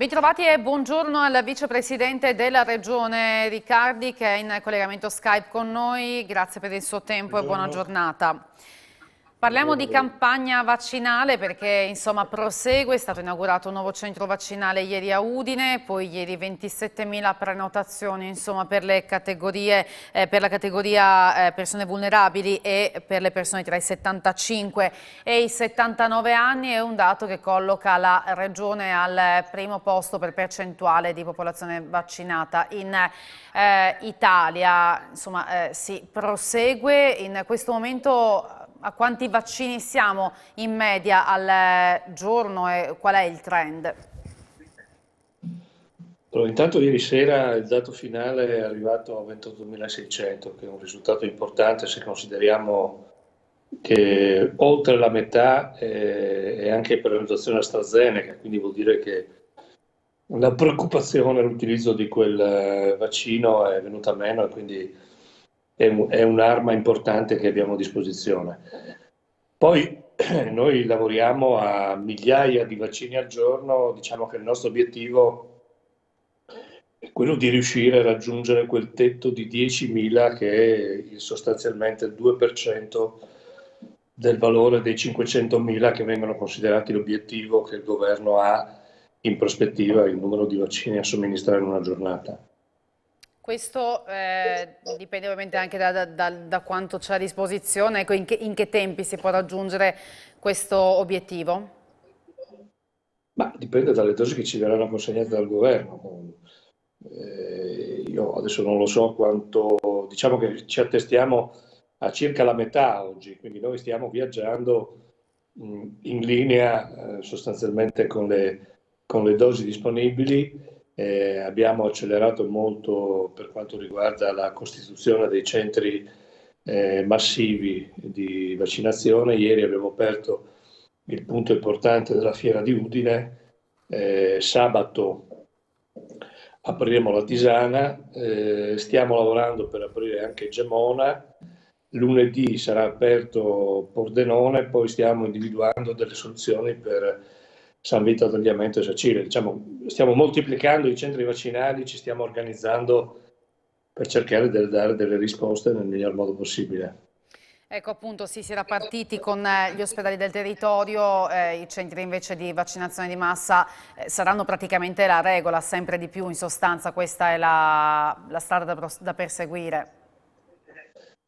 Bentrovati e buongiorno al vicepresidente della Regione Riccardi che è in collegamento Skype con noi. Grazie per il suo tempo e buona Buongiorno. giornata. Parliamo Buongiorno a di voi. campagna vaccinale perché insomma prosegue, è stato inaugurato un nuovo centro vaccinale ieri a Udine, poi ieri 27.000 prenotazioni insomma per le categorie, per la categoria persone vulnerabili e per le persone tra i 75 e i 79 anni, è un dato che colloca la Regione al primo posto per percentuale di popolazione vaccinata in Italia. Insomma si prosegue in questo momento. A quanti vaccini siamo in media al giorno e qual è il trend? Allora, intanto ieri sera il dato finale è arrivato a 28.600, che è un risultato importante se consideriamo che oltre la metà è anche per prenotazione AstraZeneca, quindi vuol dire che la preoccupazione all'utilizzo di quel vaccino è venuta meno e quindi è un'arma importante che abbiamo a disposizione. Poi noi lavoriamo a migliaia di vaccini al giorno, diciamo che il nostro obiettivo è quello di riuscire a raggiungere quel tetto di 10.000 che è sostanzialmente il 2% del valore dei 500.000 che vengono considerati l'obiettivo che il governo ha in prospettiva, il numero di vaccini a somministrare in una giornata. Questo dipende ovviamente anche da quanto c'è a disposizione. Ecco, in che tempi si può raggiungere questo obiettivo? Ma dipende dalle dosi che ci verranno consegnate dal governo. Io adesso non lo so quanto, diciamo che ci attestiamo a circa la metà oggi, quindi noi stiamo viaggiando in linea sostanzialmente con le dosi disponibili. Abbiamo accelerato molto per quanto riguarda la costituzione dei centri massivi di vaccinazione. Ieri abbiamo aperto il punto importante della fiera di Udine. Sabato apriremo la Tisana, stiamo lavorando per aprire anche Gemona, lunedì sarà aperto Pordenone, poi stiamo individuando delle soluzioni per San Vito al Tagliamento e Sacile. Diciamo, stiamo moltiplicando i centri vaccinali, ci stiamo organizzando per cercare di dare delle risposte nel miglior modo possibile. Ecco appunto sì, si era partiti con gli ospedali del territorio, i centri invece di vaccinazione di massa saranno praticamente la regola, sempre di più in sostanza questa è la strada da perseguire.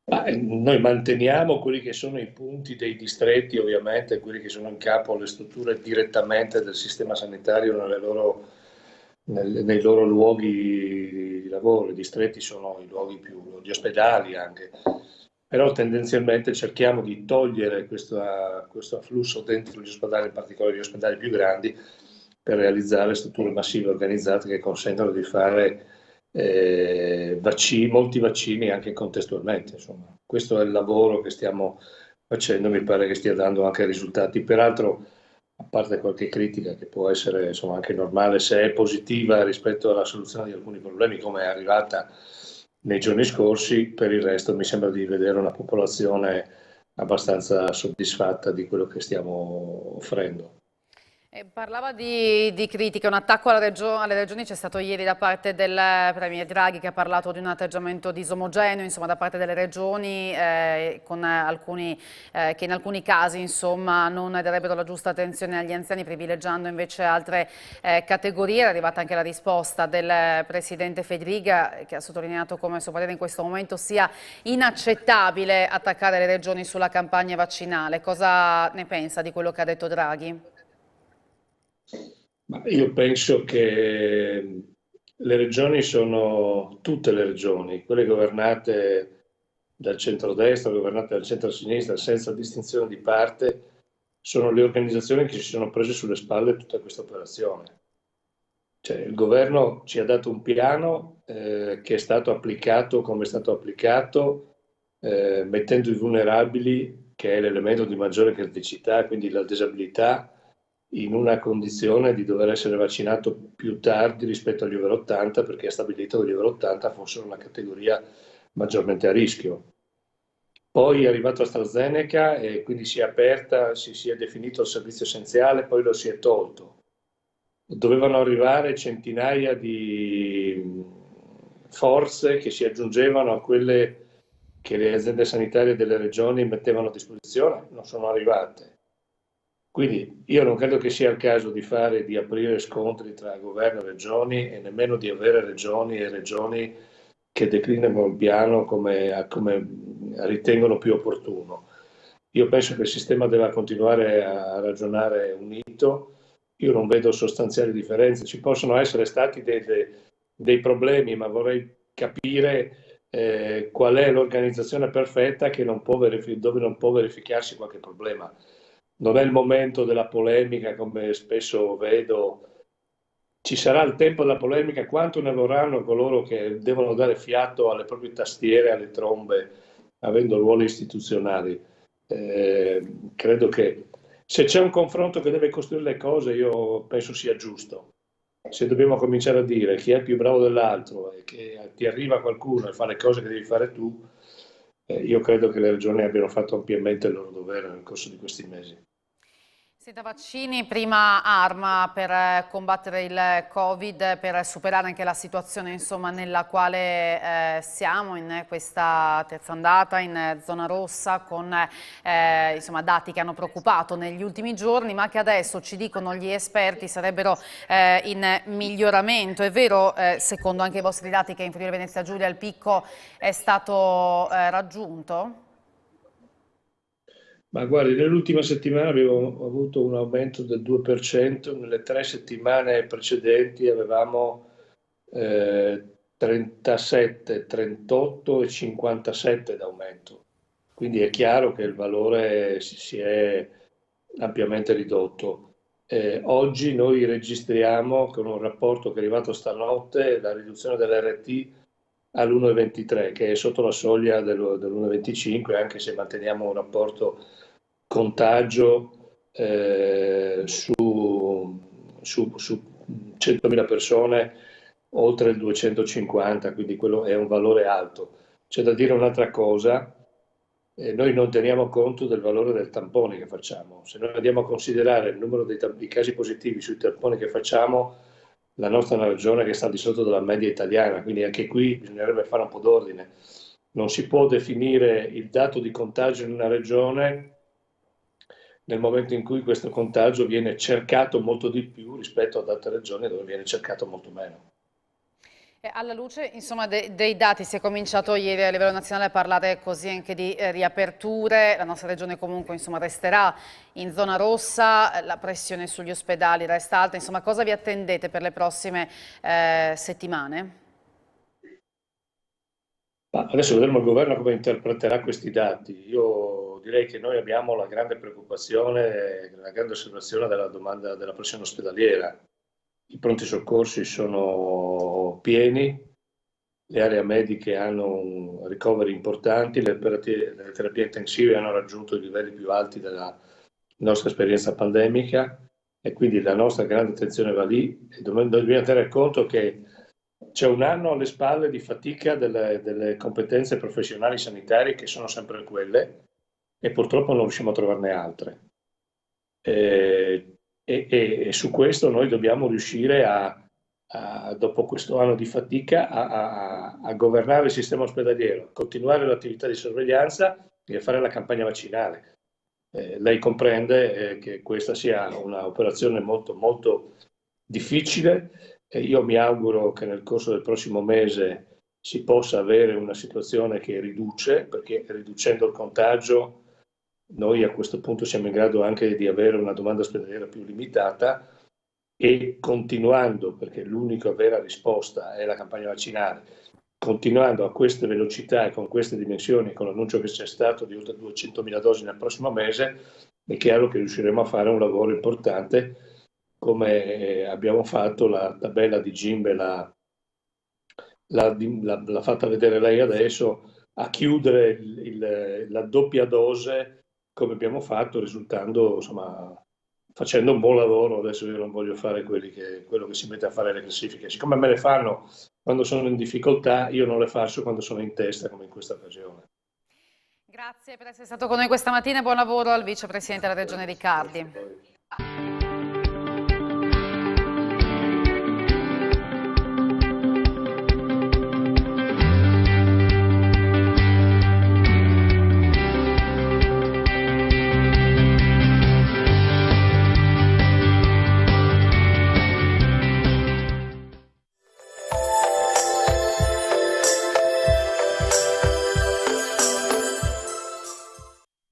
Ma noi manteniamo quelli che sono i punti dei distretti, ovviamente, quelli che sono in capo alle strutture direttamente del sistema sanitario nei loro luoghi di lavoro. I distretti sono i luoghi più, gli ospedali anche. Però tendenzialmente cerchiamo di togliere questo afflusso dentro gli ospedali, in particolare gli ospedali più grandi, per realizzare strutture massive organizzate che consentano di fare molti vaccini anche contestualmente. Insomma. Questo è il lavoro che stiamo facendo, mi pare che stia dando anche risultati. Peraltro, a parte qualche critica che può essere insomma, anche normale se è positiva rispetto alla soluzione di alcuni problemi, come è arrivata nei giorni scorsi, per il resto mi sembra di vedere una popolazione abbastanza soddisfatta di quello che stiamo offrendo. Parlava di critiche, un attacco alle regioni c'è stato ieri da parte del Premier Draghi che ha parlato di un atteggiamento disomogeneo insomma, da parte delle regioni con alcuni, che in alcuni casi insomma, non darebbero la giusta attenzione agli anziani privilegiando invece altre categorie. È arrivata anche la risposta del Presidente Fedriga che ha sottolineato come a suo parere in questo momento sia inaccettabile attaccare le regioni sulla campagna vaccinale. Cosa ne pensa di quello che ha detto Draghi? Ma io penso che le regioni sono tutte le regioni, quelle governate dal centrodestra, governate dal centro-sinistra, senza distinzione di parte, sono le organizzazioni che si sono prese sulle spalle tutta questa operazione. Cioè, il governo ci ha dato un piano che è stato applicato come è stato applicato, mettendo i vulnerabili, che è l'elemento di maggiore criticità, quindi la disabilità, in una condizione di dover essere vaccinato più tardi rispetto agli over 80, perché ha stabilito che gli over 80 fossero una categoria maggiormente a rischio. Poi è arrivato AstraZeneca e quindi si è aperta, si è definito il servizio essenziale, poi lo si è tolto. dovevano arrivare centinaia di forze che si aggiungevano a quelle che le aziende sanitarie delle regioni mettevano a disposizione, non sono arrivate. Quindi io non credo che sia il caso di aprire scontri tra governo e regioni e nemmeno di avere regioni e regioni che declinano il piano come ritengono più opportuno. Io penso che il sistema debba continuare a ragionare unito. Io non vedo sostanziali differenze. Ci possono essere stati dei problemi, ma vorrei capire qual è l'organizzazione perfetta dove non può verificarsi qualche problema. Non è il momento della polemica, come spesso vedo. Ci sarà il tempo della polemica, quanto ne vorranno coloro che devono dare fiato alle proprie tastiere, alle trombe, avendo ruoli istituzionali. Credo che se c'è un confronto che deve costruire le cose, io penso sia giusto. Se dobbiamo cominciare a dire chi è il più bravo dell'altro e che ti arriva qualcuno e fa le cose che devi fare tu, io credo che le regioni abbiano fatto ampiamente il loro dovere nel corso di questi mesi. Senta, vaccini, prima arma per combattere il Covid, per superare anche la situazione insomma, nella quale siamo in questa terza ondata in zona rossa con insomma, dati che hanno preoccupato negli ultimi giorni ma che adesso ci dicono gli esperti sarebbero in miglioramento. È vero, secondo anche i vostri dati, che in Friuli Venezia Giulia il picco è stato raggiunto? Ma guardi, nell'ultima settimana abbiamo avuto un aumento del 2%, nelle 3 settimane precedenti avevamo 37, 38 e 57 d'aumento. Quindi è chiaro che il valore si è ampiamente ridotto. Oggi noi registriamo con un rapporto che è arrivato stanotte la riduzione dell'RT all'1,23, che è sotto la soglia dell'1,25, anche se manteniamo un rapporto contagio su 100.000 persone oltre il 250, quindi quello è un valore alto. C'è da dire un'altra cosa, noi non teniamo conto del valore del tampone che facciamo. Se noi andiamo a considerare il numero di casi positivi sui tamponi che facciamo, la nostra è una regione che sta di sotto della media italiana, quindi anche qui bisognerebbe fare un po' d'ordine. Non si può definire il dato di contagio in una regione nel momento in cui questo contagio viene cercato molto di più rispetto ad altre regioni dove viene cercato molto meno. Alla luce, insomma, dei dati, si è cominciato ieri a livello nazionale a parlare così anche di riaperture. La nostra regione comunque insomma, resterà in zona rossa, la pressione sugli ospedali resta alta. Insomma, cosa vi attendete per le prossime settimane? Ma adesso vedremo il governo come interpreterà questi dati. Io direi che noi abbiamo la grande preoccupazione, la grande osservazione della domanda della pressione ospedaliera. I pronti soccorsi sono pieni, le aree mediche hanno ricoveri importanti, le terapie intensive hanno raggiunto i livelli più alti della nostra esperienza pandemica e quindi la nostra grande attenzione va lì e dobbiamo tenere conto che c'è un anno alle spalle di fatica delle competenze professionali sanitarie che sono sempre quelle e purtroppo non riusciamo a trovarne altre. E su questo noi dobbiamo riuscire dopo questo anno di fatica, a governare il sistema ospedaliero, a continuare l'attività di sorveglianza e a fare la campagna vaccinale. Lei comprende che questa sia un'operazione molto, molto difficile. Io mi auguro che nel corso del prossimo mese si possa avere una situazione che riduce, perché riducendo il contagio noi a questo punto siamo in grado anche di avere una domanda ospedaliera più limitata e continuando, perché l'unica vera risposta è la campagna vaccinale, continuando a queste velocità e con queste dimensioni, con l'annuncio che c'è stato di oltre 200.000 dosi nel prossimo mese, è chiaro che riusciremo a fare un lavoro importante come abbiamo fatto. La tabella di Gimbe l'ha fatta vedere lei adesso, a chiudere la doppia dose come abbiamo fatto, risultando, insomma, facendo un buon lavoro. Adesso io non voglio fare quello che si mette a fare le classifiche. Siccome me le fanno quando sono in difficoltà, io non le faccio quando sono in testa, come in questa occasione. Grazie per essere stato con noi questa mattina e buon lavoro al vicepresidente della Regione Riccardi.